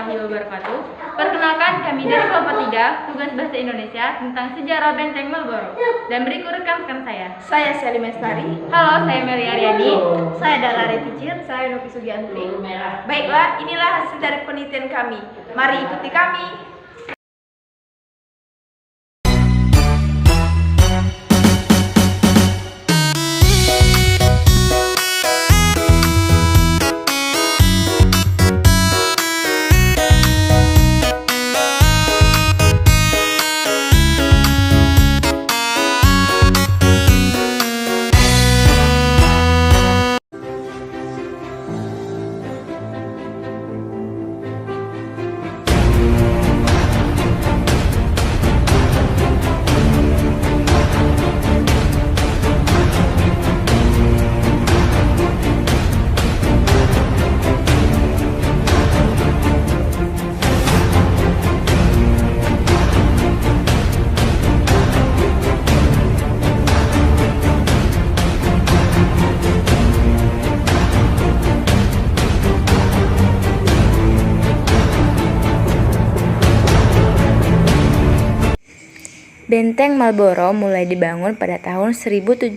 warahmatullahi wabarakatuh. Perkenalkan, kami dari kelompok 3, tugas bahasa Indonesia tentang sejarah Benteng Marlborough. Dan berikut rekan-rekan saya. Saya Sally Mestari. Halo, saya Meli Aryani. Saya Dalari Ticir. Saya Novi Sugiantri. Baiklah, inilah hasil dari penelitian kami. Mari ikuti kami. Benteng Marlborough mulai dibangun pada tahun 1714.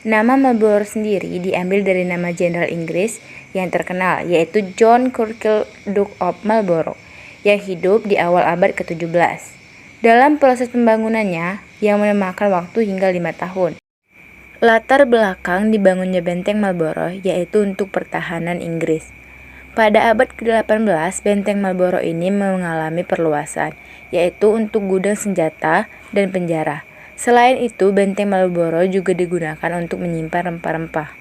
Nama Marlborough sendiri diambil dari nama jenderal Inggris yang terkenal, yaitu John Churchill, Duke of Marlborough, yang hidup di awal abad ke-17. Dalam proses pembangunannya, yang memakan waktu hingga 5 tahun. Latar belakang dibangunnya Benteng Marlborough yaitu untuk pertahanan Inggris. Pada abad ke-18, Benteng Marlborough ini mengalami perluasan, yaitu untuk gudang senjata dan penjara. Selain itu, Benteng Marlborough juga digunakan untuk menyimpan rempah-rempah.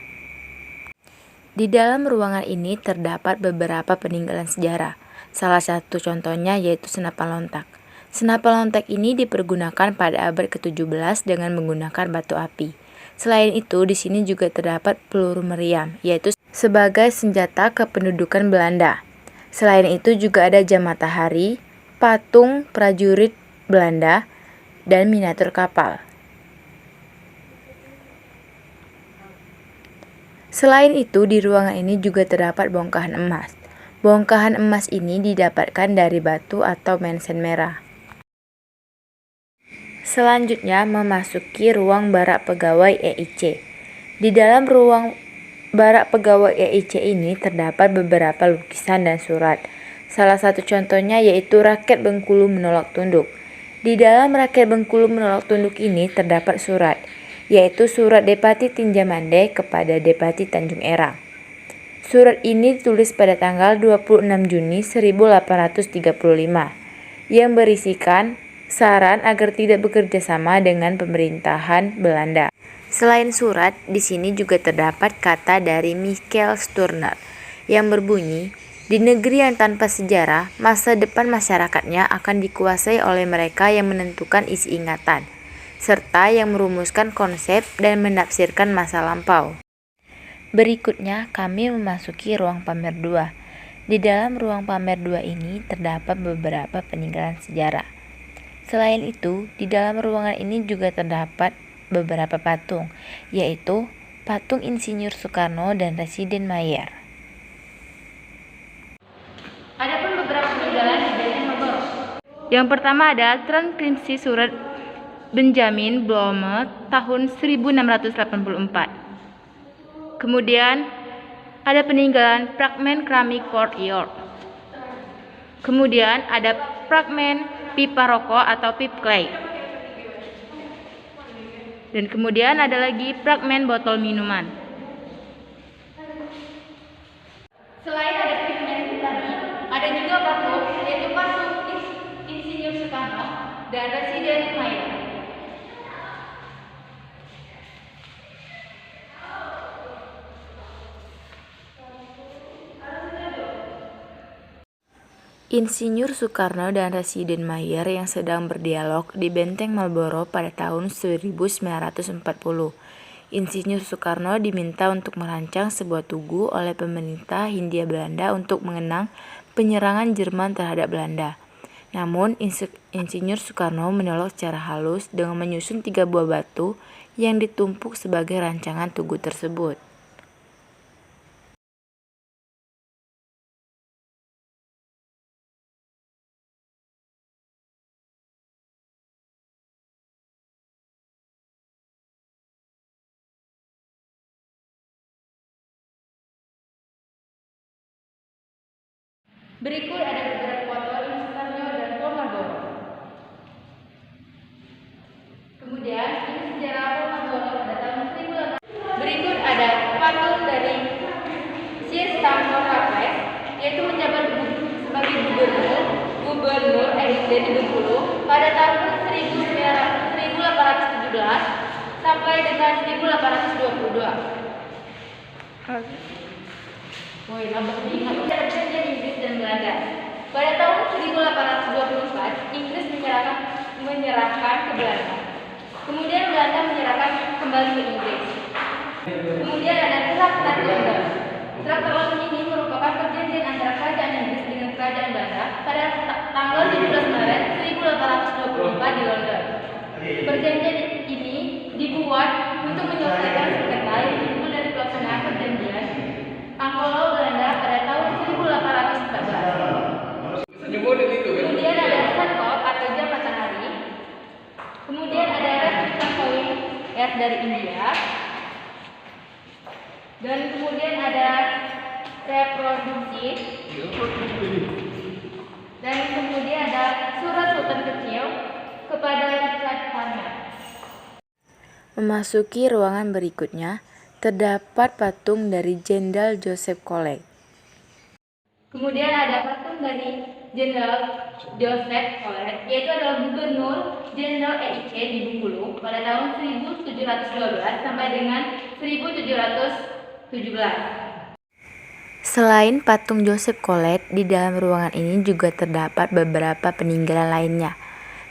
Di dalam ruangan ini terdapat beberapa peninggalan sejarah. Salah satu contohnya yaitu senapan lontak. Senapan lontak ini dipergunakan pada abad ke-17 dengan menggunakan batu api. Selain itu, di sini juga terdapat peluru meriam, yaitu sebagai senjata kependudukan Belanda. Selain itu juga ada jam matahari, patung prajurit Belanda, dan miniatur kapal. Selain itu, di ruangan ini juga terdapat bongkahan emas. Bongkahan emas ini didapatkan dari batu atau mensen merah. Selanjutnya memasuki ruang barak pegawai EIC. Di dalam ruang barak pegawai EIC ini terdapat beberapa lukisan dan surat. Salah satu contohnya yaitu rakyat Bengkulu menolak tunduk. Di dalam rakyat Bengkulu menolak tunduk ini terdapat surat, yaitu surat Depati Tinjamande kepada Depati Tanjung Erang. Surat ini ditulis pada tanggal 26 Juni 1835 yang berisikan saran agar tidak bekerja sama dengan pemerintahan Belanda. Selain surat, di sini juga terdapat kata dari Michael Sturner yang berbunyi, "Di negeri yang tanpa sejarah, masa depan masyarakatnya akan dikuasai oleh mereka yang menentukan isi ingatan, serta yang merumuskan konsep dan menafsirkan masa lampau." Berikutnya, kami memasuki ruang pamer 2. Di dalam ruang pamer 2 ini terdapat beberapa peninggalan sejarah. Selain itu, di dalam ruangan ini juga terdapat beberapa patung, yaitu patung Insinyur Soekarno dan Residen Mayer. Adapun beberapa peninggalan di Benteng Marlborough. Yang pertama ada transkripsi surat Benjamin Blomme tahun 1684. Kemudian ada peninggalan fragmen keramik Port York. Kemudian ada fragmen pipa rokok atau pipe clay. Dan kemudian ada lagi fragmen botol minuman. Selain ada fragmen tadi, ada juga patung, yaitu patung Insinyur Soekarno dan Residen Mayer. Insinyur Soekarno dan Residen Mayer yang sedang berdialog di Benteng Marlborough pada tahun 1940. Insinyur Soekarno diminta untuk merancang sebuah tugu oleh pemerintah Hindia Belanda untuk mengenang penyerangan Jerman terhadap Belanda. Namun, Insinyur Soekarno menolak secara halus dengan menyusun 3 buah batu yang ditumpuk sebagai rancangan tugu tersebut. Berikut ada beberapa foto Insinyur Soekarno dan Paul Marlboro. Kemudian ini sejarah Paul Marlboro pada tahun 1800. Berikut ada patung dari Sir Stamford Raffles, yaitu menjabat sebagai gubernur RIC di Bengkulu pada tahun 1817 sampai dengan 1822. Woi, lambang diingat ada perjanjian Inggris dan Belanda. Pada tahun 1824, Inggris menyerahkan ke Belanda. Kemudian Belanda menyerahkan kembali ke Inggris. Kemudian ada Traktat London. Traktat London ini merupakan perjanjian antara kerajaan Inggris dengan kerajaan Belanda pada tanggal 17 Maret 1824 di London. Perjanjian ini dibuat untuk menyelesaikan sengketa yang timbul dari pelaksanaan perjanjian Anglo-Belanda pada tahun 1814. Kemudian ada Suncorp atau jam matahari. Kemudian ada replikan koin es dari India. Dan kemudian ada reproduksi. Dan kemudian ada surat sultan kecil kepada Richard Farmer. Memasuki ruangan berikutnya, terdapat patung dari Jenderal Joseph Collet. Kemudian ada patung dari Jenderal Joseph Collet, yaitu adalah Gubernur Jenderal EIC di Bengkulu pada tahun 1712 sampai dengan 1717. Selain patung Joseph Collet, di dalam ruangan ini juga terdapat beberapa peninggalan lainnya.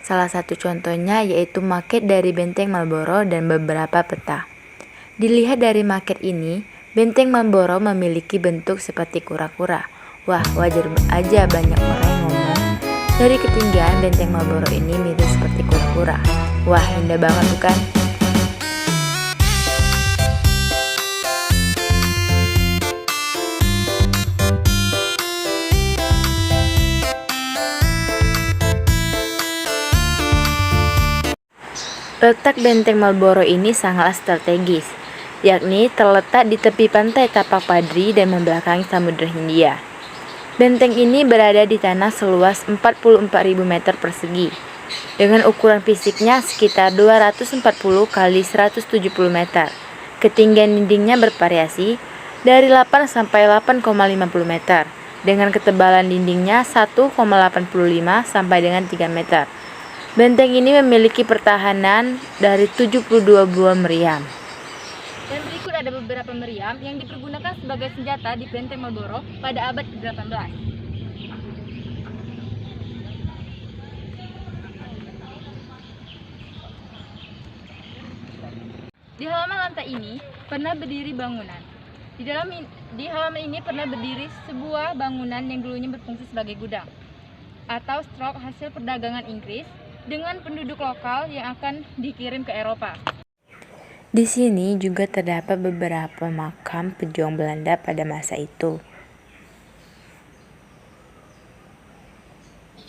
Salah satu contohnya yaitu maket dari Benteng Marlborough dan beberapa peta. Dilihat dari maket ini, Benteng Marlborough memiliki bentuk seperti kura-kura. Wah, wajar aja banyak orang yang ngomong, dari ketinggian Benteng Marlborough ini mirip seperti kura-kura. Wah, indah banget bukan? Letak Benteng Marlborough ini sangatlah strategis, yakni terletak di tepi pantai Tapak Padri dan membelakangi Samudra Hindia. Benteng ini berada di tanah seluas 44.000 meter persegi, dengan ukuran fisiknya sekitar 240 kali 170 meter. Ketinggian dindingnya bervariasi dari 8 sampai 8,50 meter, dengan ketebalan dindingnya 1,85 sampai dengan 3 meter. Benteng ini memiliki pertahanan dari 72 buah meriam. Dan berikut ada beberapa meriam yang dipergunakan sebagai senjata di Benteng Marlborough pada abad ke-18. Di halaman lantai ini pernah berdiri bangunan. Di halaman ini pernah berdiri sebuah bangunan yang dulunya berfungsi sebagai gudang atau stok hasil perdagangan Inggris dengan penduduk lokal yang akan dikirim ke Eropa. Di sini juga terdapat beberapa makam pejuang Belanda pada masa itu.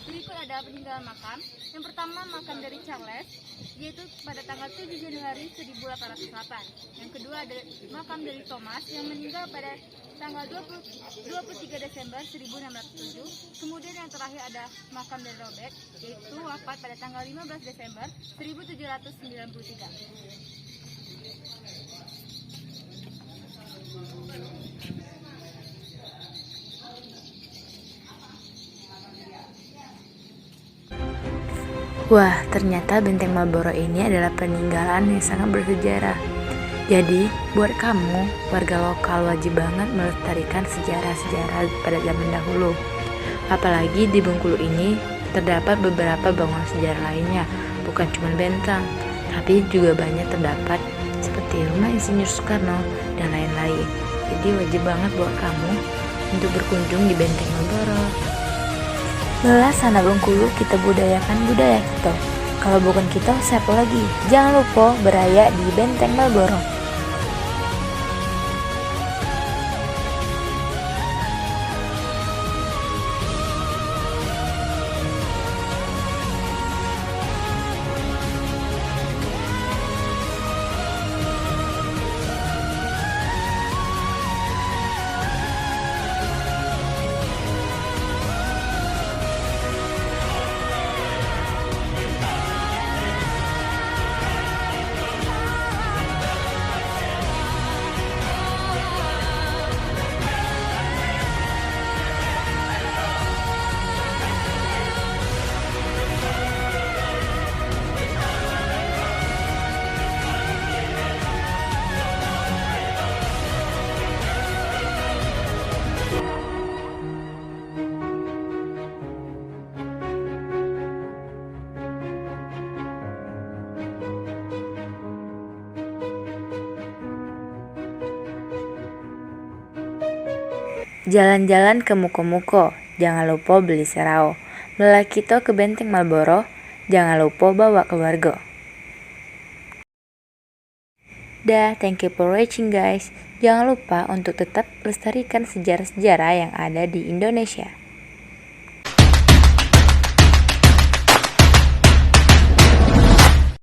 Berikut ada peninggalan makam. Yang pertama makam dari Charles, yaitu pada tanggal 7 Januari 1808. Yang kedua ada makam dari Thomas yang meninggal pada tanggal 23 Desember 1607. Kemudian yang terakhir ada makam dari Robert, yaitu wafat pada tanggal 15 Desember 1793. Wah, ternyata Benteng Marlborough ini adalah peninggalan yang sangat bersejarah. Jadi, buat kamu, warga lokal wajib banget melestarikan sejarah-sejarah pada zaman dahulu. Apalagi di Bengkulu ini terdapat beberapa bangunan sejarah lainnya, bukan cuma benteng, tapi juga banyak terdapat seperti rumah Insinyur Soekarno dan lain-lain. Jadi wajib banget buat kamu untuk berkunjung di Benteng Marlborough. Belah sana Bengkulu, kita budayakan budaya kita. Kalau bukan kita, siapa lagi? Jangan lupa beraya di Benteng Marlborough. Jalan-jalan ke Muko-Muko, jangan lupa beli serau. Melakito ke Benteng Malboro, jangan lupa bawa keluarga. Dah, thank you for watching guys. Jangan lupa untuk tetap lestarikan sejarah-sejarah yang ada di Indonesia.